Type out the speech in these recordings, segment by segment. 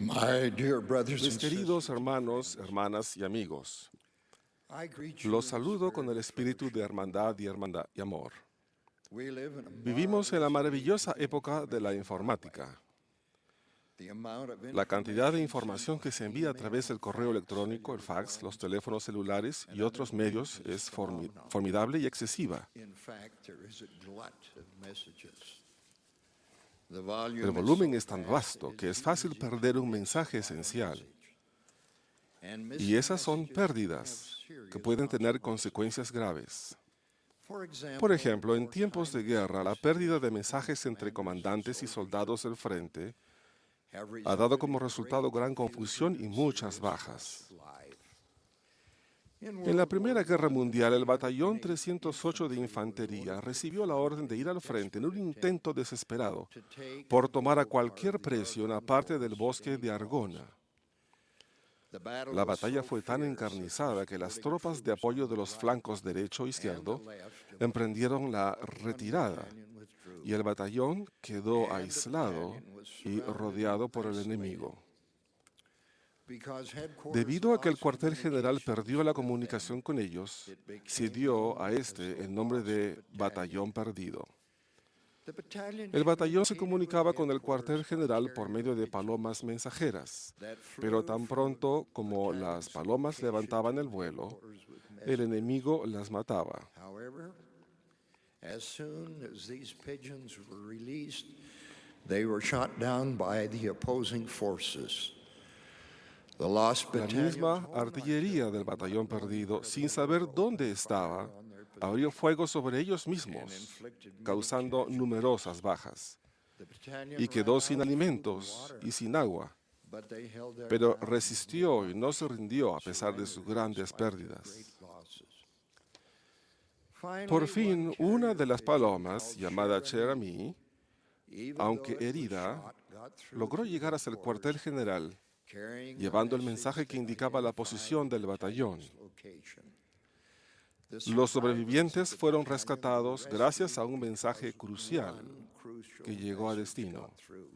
My dear brothers Mis and queridos sisters, hermanos, hermanas y amigos, I greet you los in the saludo con el spirit of espíritu de fellowship. hermandad y amor. We live in a Vivimos en la marvelous age maravillosa of the época de la information highway. informática. The amount of La cantidad de information información sent que by se envía a través email, del correo fax, electrónico, el cellular fax, los phones, teléfonos celulares and y other otros means medios is es phenomenal. formidable y excesiva. In fact, there is a glut of messages. The El volume is volumen so es tan vast, vasto it que is es fácil easy to perder un miss mensaje a esencial. message. And Y missing esas son messages can have pérdidas que serious pueden tener consequences. consecuencias graves. For Por example, in ejemplo, en tiempos de wartime guerra, la messages pérdida de between mensajes entre commanders and comandantes y soldiers soldados del frente have ha dado resulted como in resultado great gran confusion confusión y and muchas serious loss bajas. of life. In En la World War Primera Guerra I, the Mundial, el Batallón 308 308 de Infantry was Infantería ordered to recibió la front orden de in ir a al frente en un desperate intento attempt desesperado to take por and tomar a pull apart cualquier the precio una Argonne parte del forest at bosque any de cost. Argona. The battle La was batalla so fue tan fierce that the encarnizada que las supporting tropas de troops apoyo on de the los right flancos derecho e and the izquierdo left of emprendieron la one retirada battalion withdrew, y el batallón quedó and the aislado battalion was y surrounded rodeado and por el isolated. enemigo. Because headquarters Debido a que el lost cuartel general communications perdió la with them, comunicación con ellos, it se became dio known a as este the el nombre Lost de Battalion. Batallón Perdido. The battalion El batallón se communicated with comunicaba con el headquarters cuartel by general por carrier medio de pigeons palomas mensajeras, that pero flew tan from pronto the como las battalion's palomas location levantaban el to vuelo, headquarters with el messages. enemigo las mataba. However, as soon as these pigeons were released, they were shot down by the opposing forces. The Lost La Battalion's misma own artillería del artillery, not batallón knowing perdido, where sin they were, saber dónde opened fire estaba, on their abrió position fuego sobre ellos and mismos, inflicted many causando casualties. numerosas bajas, The battalion y ran quedó out sin of food and alimentos water, y sin agua, but they held their pero ground and would resistió y not no se rindió a pesar de surrender sus in grandes spite of great pérdidas. losses. Por Finally, one fin, una de carrier las pigeon palomas, called llamada Cherami, Cherami, even aunque though it was herida, shot, got through logró to llegar hasta el cuartel headquarters general, carrying the llevando el message mensaje que that indicaba la identified the posición del batallón. battalion's location. The Los survivors of sobrevivientes the fueron battalion were rescatados gracias a rescued un mensaje because crucial one crucial que llegó a message destino. got through.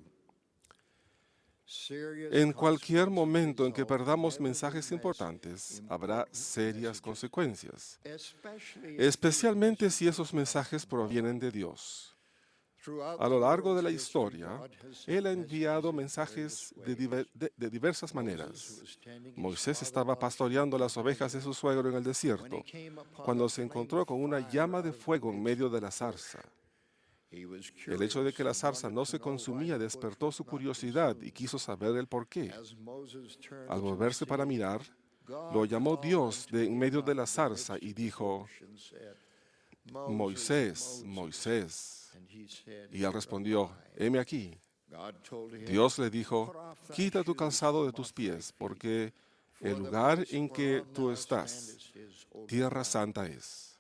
Serious En cualquier consequences momento en que result perdamos whenever we mensajes miss importantes, habrá important serias messages, consecuencias, especially if these especialmente si messages esos come mensajes from God. provienen de Dios. Throughout A the lo largo de world's la history, historia, God has Él sent ha messages enviado in mensajes various ways. de diversas Moses, maneras. who was tending his Moisés father-in-law's estaba pastoreando las sheep in ovejas de the su desert, suegro en el when he desierto, came upon cuando a se flame encontró of con una fire llama de out of the fuego en midst medio of de the la zarza. bush. He was El hecho de curious que la and zarza wanted no to se know why consumía the bush despertó was su not curiosidad y consumed. quiso saber el por qué. As Moses turned Al to volverse para see, mirar, lo God llamó called Dios unto de en him medio de out la of the zarza midst y of the dijo, bush and said, Moses, Moisés, Moses. Moisés. And he said, Y él Here respondió, am I. heme aquí. God told him, Dios le dijo, put off thy quita tu shoes calzado de from tus off thy pies, feet, porque el for the lugar place en que whereon tú thou estás, standest is holy tierra ground. santa es.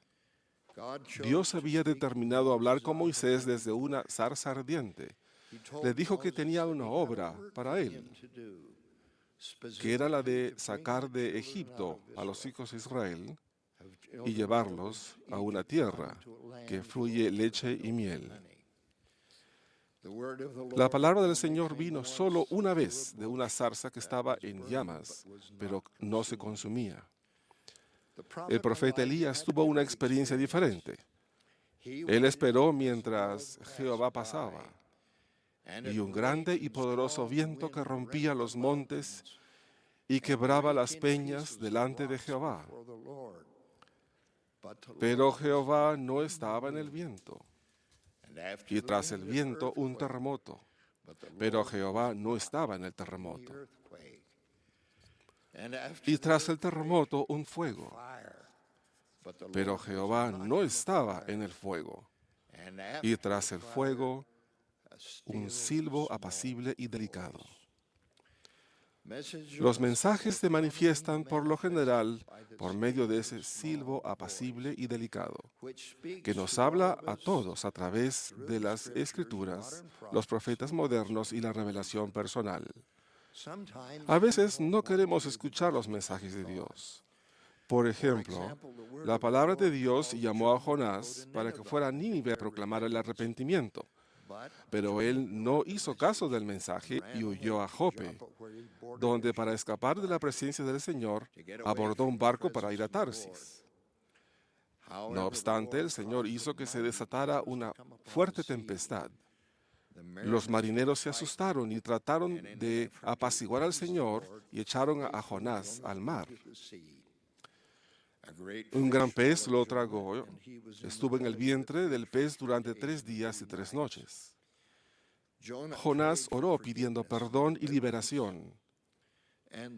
God chose Dios to había speak to determinado hablar Moses con out of a Moisés burning desde una bush. zarza ardiente. He Le told dijo que Moses tenía that una he had a obra work para for él, him to do, que era la specifically de to bring sacar the de children out Egipto of a los Israel, hijos de Israel of y children out llevarlos of a una Egypt tierra unto a land que flowing fluye with leche y milk and miel. honey. The word of the La Lord palabra del only Señor came vino once solo una to a vez de una bush zarza que that estaba was en burning llamas, but was pero not no se consumed. consumía. The El prophet profeta Elijah Elías had a tuvo una different experiencia experience. diferente. He Él waited esperó as mientras Noah Jehová passed pasaba, by, and a y un great grande y and poderoso strong viento que wind rompía rent the los montes mountains y and quebraba brake las in peñas pieces the delante de rocks Jehová. before the Lord. But the Pero Lord was Jehová not no in the estaba en el wind. viento, And after y the tras el wind, an viento un earthquake. terremoto. But the Pero Lord Jehová was no not estaba en el in the terremoto. earthquake. And after Y the tras el earthquake, terremoto un fuego. fire. But the Pero Lord was Jehová not no in the estaba fire. en el fuego. And Y after tras the el fire, fuego a un still silbo small apacible y delicado. voice. Messages Los are mensajes se forthcoming, manifiestan por lo manifested general by the por medio de still ese small silbo voice, apacible y delicado, which speaks que nos to all habla of a us todos a través through de the las scriptures, escrituras, modern los prophets, profetas and modernos y personal la revelación personal. Sometimes A we veces don't no want to queremos hear the escuchar los messages mensajes of de God. Dios. Por For ejemplo, example, the word la of the palabra de Lord Dios called llamó a Jonah to go Jonás to para que Nineveh fuera a to Nínive a bear proclamar el repentance. arrepentimiento. Pero él no hizo caso del mensaje y huyó a Jope, donde para escapar de la presencia del Señor abordó un barco para ir a Tarsis. No obstante, el Señor hizo que se desatara una fuerte tempestad. Los marineros se asustaron y trataron de apaciguar al Señor y echaron a Jonás al mar. Un gran pez lo tragó. Estuvo en el vientre del pez durante 3 días y 3 noches. Jonás oró pidiendo perdón y liberación,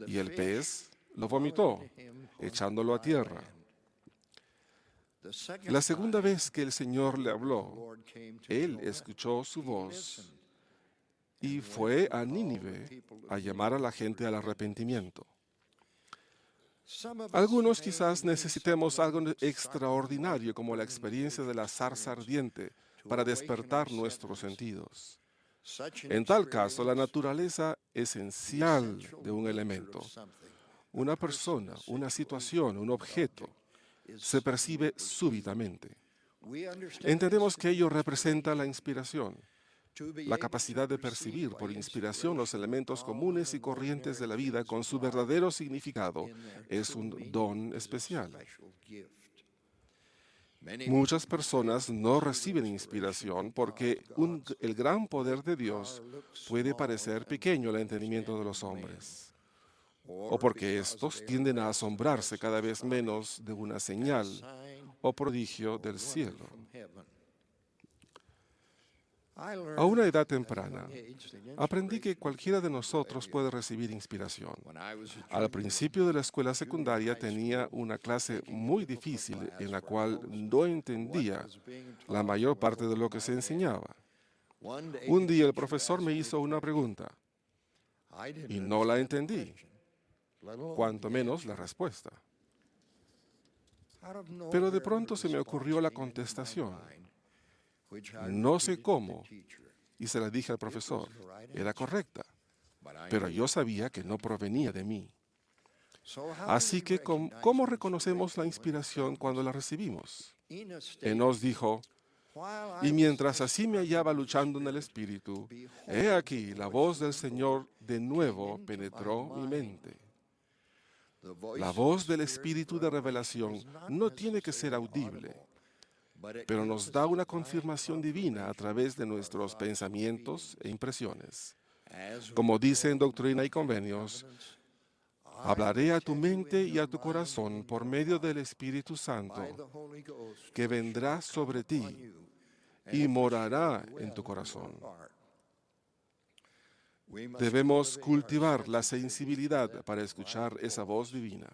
y el pez lo vomitó, echándolo a tierra. La segunda vez que el Señor le habló, él escuchó su voz y fue a Nínive a llamar a la gente al arrepentimiento. Algunos quizás necesitemos algo extraordinario como la experiencia de la zarza ardiente para despertar nuestros sentidos. En tal caso, la naturaleza esencial de un elemento, una persona, una situación, un objeto, se percibe súbitamente. Entendemos que ello representa la inspiración, la capacidad de percibir por inspiración los elementos comunes y corrientes de la vida con su verdadero significado. Es un don especial. Muchas personas no reciben inspiración porque el gran poder de Dios puede parecer pequeño al entendimiento de los hombres, o porque estos tienden a asombrarse cada vez menos de una señal o prodigio del cielo. A una edad temprana, aprendí que cualquiera de nosotros puede recibir inspiración. Al principio de la escuela secundaria tenía una clase muy difícil en la cual no entendía la mayor parte de lo que se enseñaba. Un día el profesor me hizo una pregunta y no la entendí, cuanto menos la respuesta. Pero de pronto se me ocurrió la contestación. No sé cómo, y se la dije al profesor. Era correcta, pero yo sabía que no provenía de mí. Así que, ¿cómo reconocemos la inspiración cuando la recibimos? Enos dijo, y mientras así me hallaba luchando en el Espíritu, he aquí, la voz del Señor de nuevo penetró mi mente. La voz del Espíritu de revelación no tiene que ser audible, pero nos da una confirmación divina a través de nuestros pensamientos e impresiones. Como dice en Doctrina y Convenios, hablaré a tu mente y a tu corazón por medio del Espíritu Santo, que vendrá sobre ti y morará en tu corazón. Debemos cultivar la sensibilidad para escuchar esa voz divina.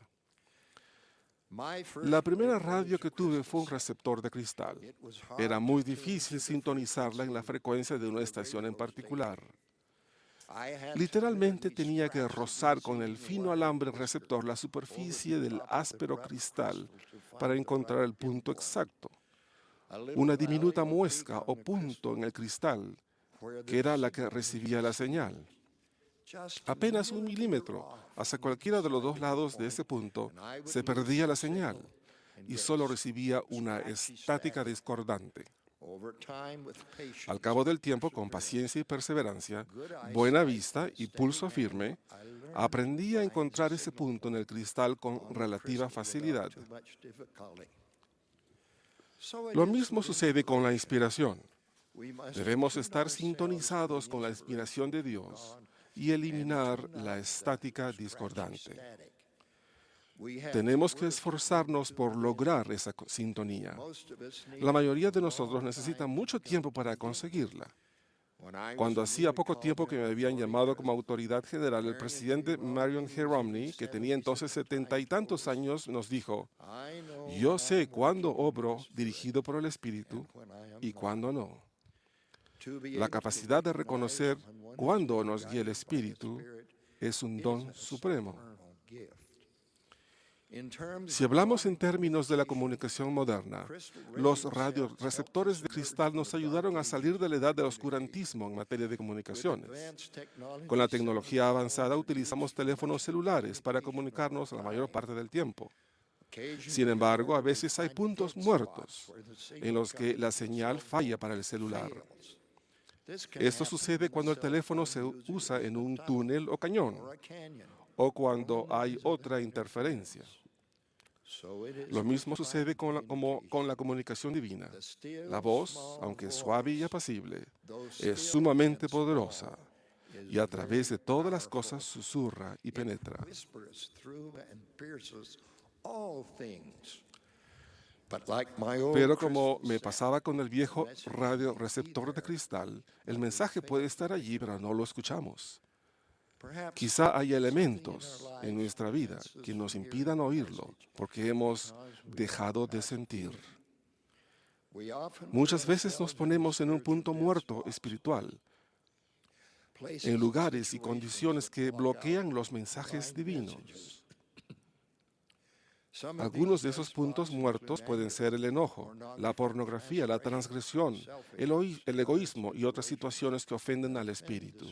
La primera radio que tuve fue un receptor de cristal. Era muy difícil sintonizarla en la frecuencia de una estación en particular. Literalmente tenía que rozar con el fino alambre receptor la superficie del áspero cristal para encontrar el punto exacto. Una diminuta muesca o punto en el cristal, que era la que recibía la señal. Apenas 1 milímetro hacia cualquiera de los 2 lados de ese punto se perdía la señal y solo recibía una estática discordante. Al cabo del tiempo, con paciencia y perseverancia, buena vista y pulso firme, aprendí a encontrar ese punto en el cristal con relativa facilidad. Lo mismo sucede con la inspiración. Debemos estar sintonizados con la inspiración de Dios y eliminar la estática discordante. Tenemos que esforzarnos por lograr esa sintonía. La mayoría de nosotros necesita mucho tiempo para conseguirla. Cuando hacía poco tiempo que me habían llamado como autoridad general, el presidente Marion G. Romney, que tenía entonces 70 y tantos años, nos dijo, yo sé cuándo obro dirigido por el Espíritu y cuándo no. La capacidad de reconocer cuándo nos guía el Espíritu es un don supremo. Si hablamos en términos de la comunicación moderna, los radioreceptores de cristal nos ayudaron a salir de la edad del oscurantismo en materia de comunicaciones. Con la tecnología avanzada utilizamos teléfonos celulares para comunicarnos la mayor parte del tiempo. Sin embargo, a veces hay puntos muertos en los que la señal falla para el celular. Esto sucede cuando el teléfono se usa en un túnel o cañón, o cuando hay otra interferencia. Lo mismo sucede con la comunicación divina. La voz, aunque suave y apacible, es sumamente poderosa y a través de todas las cosas susurra y penetra. Pero como me pasaba con el viejo radioreceptor de cristal, el mensaje puede estar allí, pero no lo escuchamos. Quizá haya elementos en nuestra vida que nos impidan oírlo porque hemos dejado de sentir. Muchas veces nos ponemos en un punto muerto espiritual, en lugares y condiciones que bloquean los mensajes divinos. Algunos de esos puntos muertos pueden ser el enojo, la pornografía, la transgresión, el egoísmo y otras situaciones que ofenden al espíritu.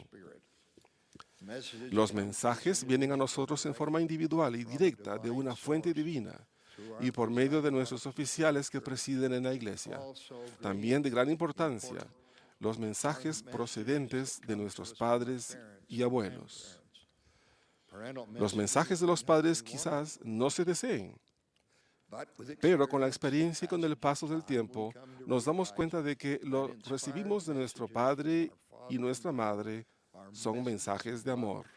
Los mensajes vienen a nosotros en forma individual y directa de una fuente divina y por medio de nuestros oficiales que presiden en la iglesia. También de gran importancia, los mensajes procedentes de nuestros padres y abuelos. Los mensajes de los padres quizás no se deseen, pero con la experiencia y con el paso del tiempo nos damos cuenta de que lo recibimos de nuestro padre y nuestra madre son mensajes de amor.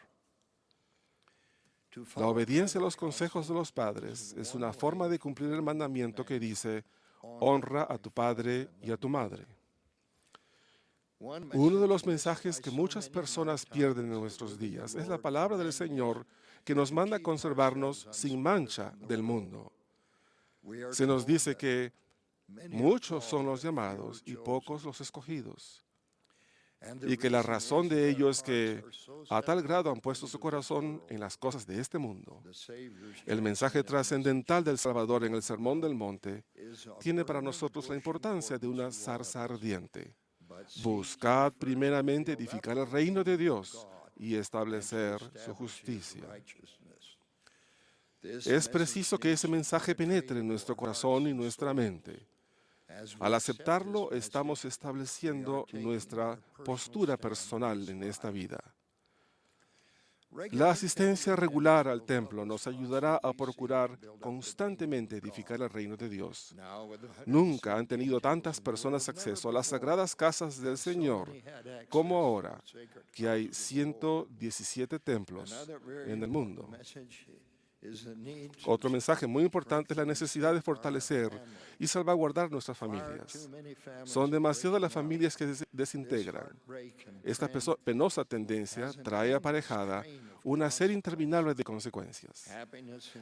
La obediencia a los consejos de los padres es una forma de cumplir el mandamiento que dice, honra a tu padre y a tu madre. Uno de los mensajes que muchas personas pierden en nuestros días es la palabra del Señor que nos manda a conservarnos sin mancha del mundo. Se nos dice que muchos son los llamados y pocos los escogidos. Y que la razón de ello es que a tal grado han puesto su corazón en las cosas de este mundo. El mensaje trascendental del Salvador en el Sermón del Monte tiene para nosotros la importancia de una zarza ardiente. Buscad primeramente edificar el reino de Dios y establecer su justicia. Es preciso que ese mensaje penetre en nuestro corazón y nuestra mente. Al aceptarlo, estamos estableciendo nuestra postura personal en esta vida. La asistencia regular al templo nos ayudará a procurar constantemente edificar el reino de Dios. Nunca han tenido tantas personas acceso a las sagradas casas del Señor como ahora, que hay 117 templos en el mundo. Otro mensaje muy importante es la necesidad de fortalecer y salvaguardar nuestras familias. Son demasiadas las familias que desintegran. Esta penosa tendencia trae aparejada una serie interminable de consecuencias.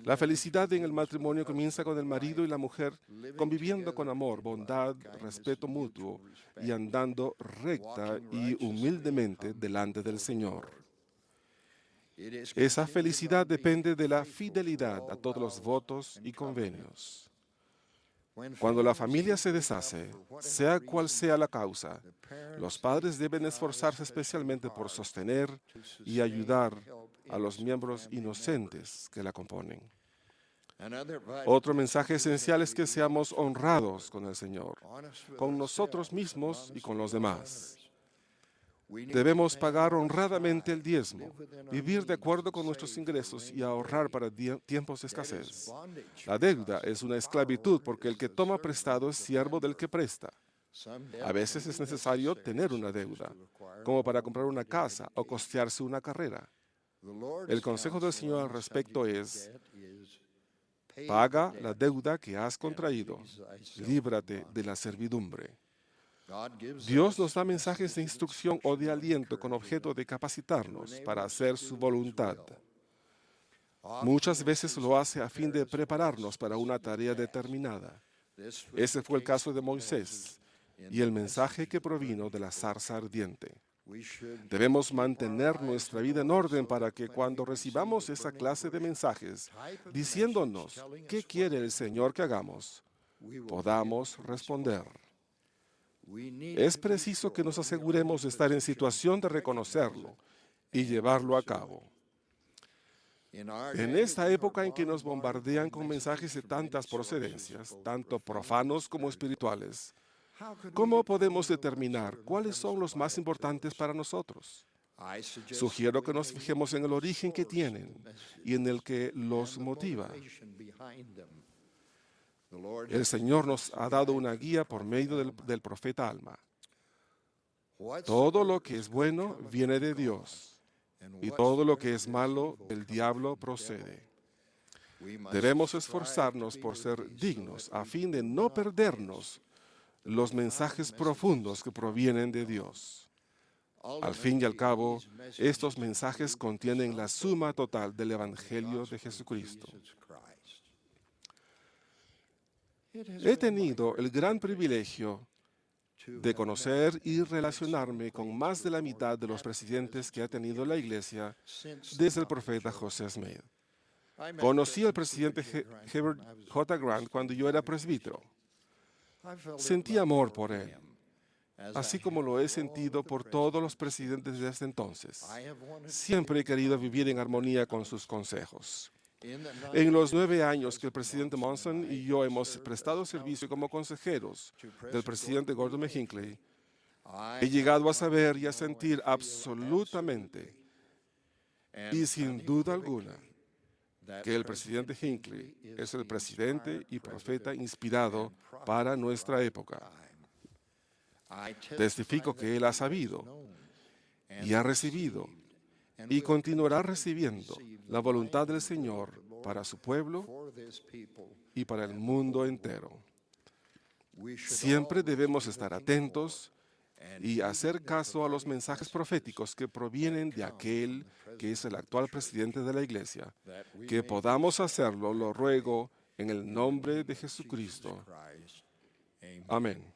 La felicidad en el matrimonio comienza con el marido y la mujer conviviendo con amor, bondad, respeto mutuo y andando recta y humildemente delante del Señor. Esa felicidad depende de la fidelidad a todos los votos y convenios. Cuando la familia se deshace, sea cual sea la causa, los padres deben esforzarse especialmente por sostener y ayudar a los miembros inocentes que la componen. Otro mensaje esencial es que seamos honrados con el Señor, con nosotros mismos y con los demás. Debemos pagar honradamente el diezmo, vivir de acuerdo con nuestros ingresos y ahorrar para tiempos de escasez. La deuda es una esclavitud porque el que toma prestado es siervo del que presta. A veces es necesario tener una deuda, como para comprar una casa o costearse una carrera. El consejo del Señor al respecto es: paga la deuda que has contraído, líbrate de la servidumbre. Dios nos da mensajes de instrucción o de aliento con objeto de capacitarnos para hacer su voluntad. Muchas veces lo hace a fin de prepararnos para una tarea determinada. Ese fue el caso de Moisés y el mensaje que provino de la zarza ardiente. Debemos mantener nuestra vida en orden para que cuando recibamos esa clase de mensajes diciéndonos qué quiere el Señor que hagamos, podamos responder. Es preciso que nos aseguremos de estar en situación de reconocerlo y llevarlo a cabo. En esta época en que nos bombardean con mensajes de tantas procedencias, tanto profanos como espirituales, ¿Cómo podemos determinar cuáles son los más importantes para nosotros? Sugiero que nos fijemos en el origen que tienen y en el que los motiva. El Señor nos ha dado una guía por medio del profeta Alma. Todo lo que es bueno viene de Dios, y todo lo que es malo del diablo procede. Debemos esforzarnos por ser dignos a fin de no perdernos los mensajes profundos que provienen de Dios. Al fin y al cabo, estos mensajes contienen la suma total del Evangelio de Jesucristo. He tenido el gran privilegio de conocer y relacionarme con más de la mitad de los presidentes que ha tenido la Iglesia desde el profeta José Smith. Conocí al presidente Herbert J. Grant cuando yo era presbítero. Sentí amor por él, así como lo he sentido por todos los presidentes desde entonces. Siempre he querido vivir en armonía con sus consejos. En los 9 años que el presidente Monson y yo hemos prestado servicio como consejeros del presidente Gordon B. Hinckley, he llegado a saber y a sentir absolutamente y sin duda alguna que el presidente Hinckley es el presidente y profeta inspirado para nuestra época. Testifico que él ha sabido y ha recibido y continuará recibiendo la voluntad del Señor para su pueblo y para el mundo entero. Siempre debemos estar atentos y hacer caso a los mensajes proféticos que provienen de aquel que es el actual presidente de la Iglesia. Que podamos hacerlo, lo ruego, en el nombre de Jesucristo. Amén.